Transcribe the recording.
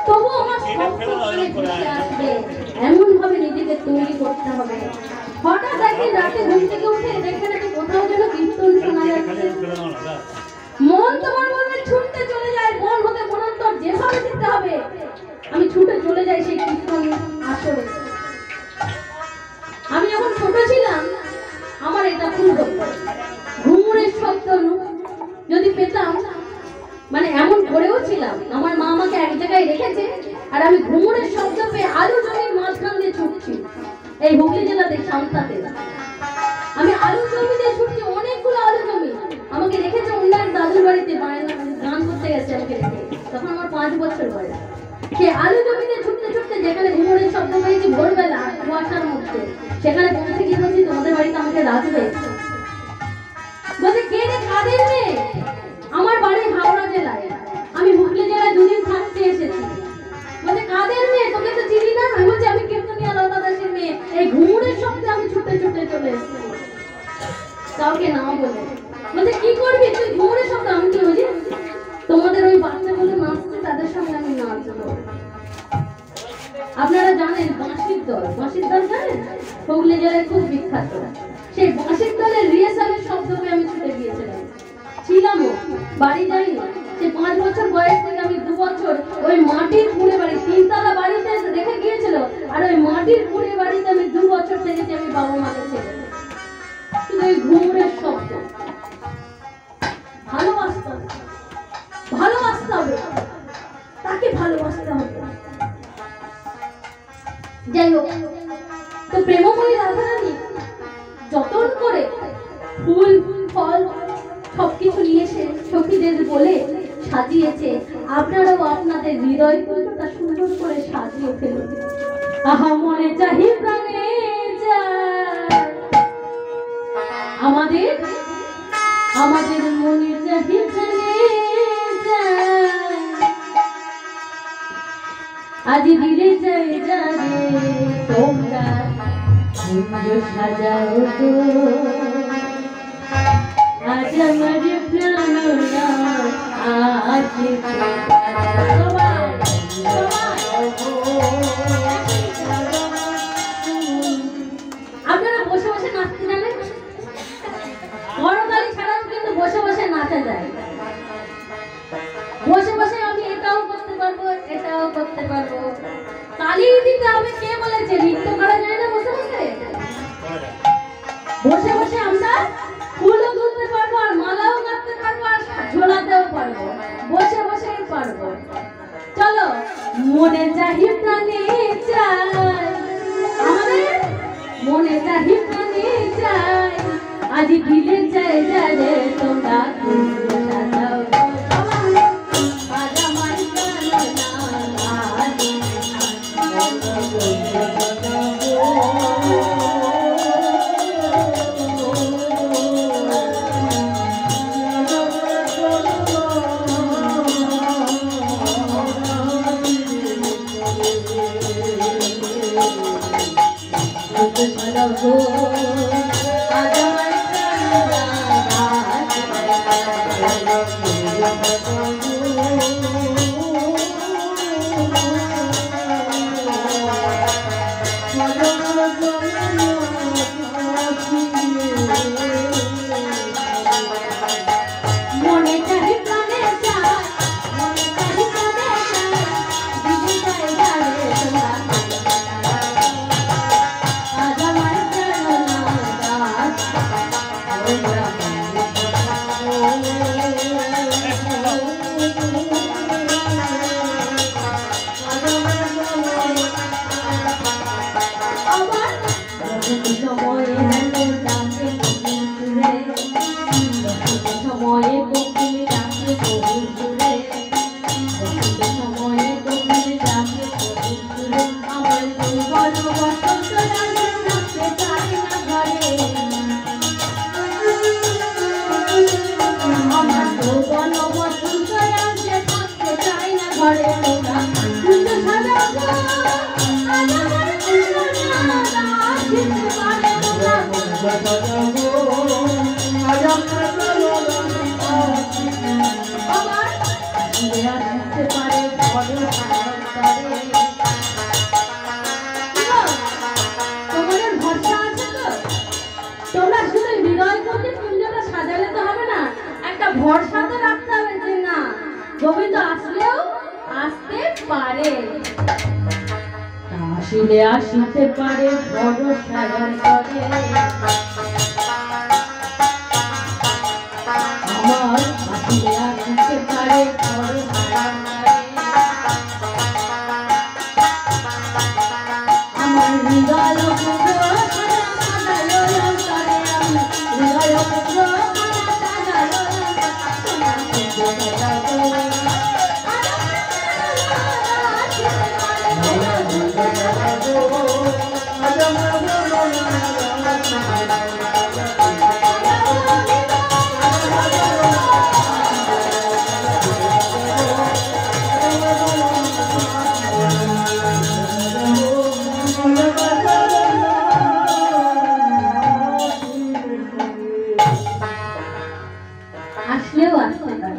তবু আমার এমন ভাবে নিজেকে তৈরি করতে হবে। হঠাৎ একদিন রাতে ঘুম থেকে উঠে দেখে নাকি কোথাও যেন কীর্তন শোনা যাচ্ছে। মন তোমার বলবে ছুটতে চলে যায়, মন হতে মনান্তর যেভাবে যেতে হবে। আমি ছুটে চলে যাই সেই কীর্তন আসরে। আমি যখন ছোট ছিলাম আমার এটা খুব হতো, ঘুঙুরের শব্দ যদি পেতাম, মানে এমন করেও ছিলাম আমার মা আমাকে এক জায়গায় রেখেছে আর আমি ঘুঙুরের শব্দ পেয়ে আলু জমির মাঝখান দিয়ে ছুটছি। এই হুগলি জেলাতে সামতাতে আমি আলু জমি দিয়ে ছুটছি, অনেকগুলো আলু জমি। আমাকে রেখেছে অন্য এক দাদুর বাড়িতে, গান করতে গেছে আমাকে রেখে, তখন আমার 5 বছর বয়স। সে আলু জমি দিয়ে ছুটতে ছুটতে যেখানে ঘুঙুরের শব্দ পেয়েছি ভোরবেলা কুয়াশার মধ্যে, সেখানে পৌঁছে গিয়ে বলছি তোমাদের বাড়িতে আমাকে রাখবে। বলছে কে রে, কাদের মেয়ে? আমার বাড়ি হাওড়া জেলায়, আমি হুগলি জেলায় 2 দিন থাকতে এসেছি। বলছে কাদের মেয়ে, তোকে তো চিনি না। আমি বলছি আমি কীর্তনিয়া লতা দাসের মেয়ে। এই ঘুঙুরের শব্দে আমি ছুটে ছুটে চলে এসেছি, কাউকে না বলে। বলছে কি করবি তুই ঘুঙুরের শব্দ? আমি কি বুঝি তোমাদের ওই বাচ্চাগুলো নাচছে তাদের সঙ্গে আমি নাচবো। আপনারা জানেন বাঁশির দল, বাঁশির দল জানেন হুগলি জেলায় খুব বিখ্যাত। সেই বাঁশির দলের রিহার্সালের শব্দ পেয়ে আমি ছুটে গিয়েছিলাম, ছিলামও, বাড়ি যাইনি। সে 5 বছর বয়স থেকে আমি 2 বছর ওই মাটির কুড়ে বাড়ি, 3 তলা বাড়িতে রেখে গিয়েছিল, আর ওই মাটির কুড়ে বাড়িতে আমি 2 বছর থেকেছি আমি বাবা মাকে ছেড়ে। কিন্তু ওই ঘুঙুরের শব্দ ভালোবাসতে হবে, ভালোবাসতে হবে, তাকে ভালোবাসতে হবে। যাই হোক, তো প্রেমময়ী রাধারানী যতন করে ফুল ফল সবকিছু নিয়ে এসে সখীদের বলে সাজিয়েছে। আপনারাও আপনাদের হৃদয় কুণ্ডটা সুন্দর করে সাজিয়ে ফেলুন। আহা মনে চাহি প্রাণে আমাদের আমাদের মনে চাহি প্রাণে আজ দিলে চাই জানে তোমরা কুঞ্জ সাজাও তো। আজ আমার প্রাণনা আজ আপনারা বসে বসে নাচতে জানেন? করতালি ছাড়াও কিন্তু বসে বসে নাচা যায়। বসে বসে আমি এটাও করতে পারবো, এটাও করতে পারবো। তালি দিতে হবে কে বলেছে? নৃত্য করা যায় না বসে বসে? বসে বসে আমরা ফুলও তুলতে পারবো, আর মালাও গাঁথতে পারবো, আর ঝোলাতেও পারবো, বসে বসেই পারবো। চলো মনে চাহি প্রাণে চাই, আমাদের মনে চাহি প্রাণে চাই, আজ দিলে চাই জানে তোমরা কুঞ্জ সাজাও। Bye-bye. আসতে পারে বড় সাগরে। তোমাদের ভরসা আছে তো? তোমরা শুধু হৃদয় করতে কুঞ্জটা সাজালে তো হবে না, একটা ভরসা তো রাখতে হবে যে না গোবিন্দ আসলেও আসতে পারে। আসিলে আসতে পারে বড় সাগরে। আমার আসিলে আসতে পারে বড় সাগরে। আমার হৃদয় পুত্র সাজালো অন্তরে, আমার হৃদয় পুত্র সাজালো আসলেও আসতে পারে।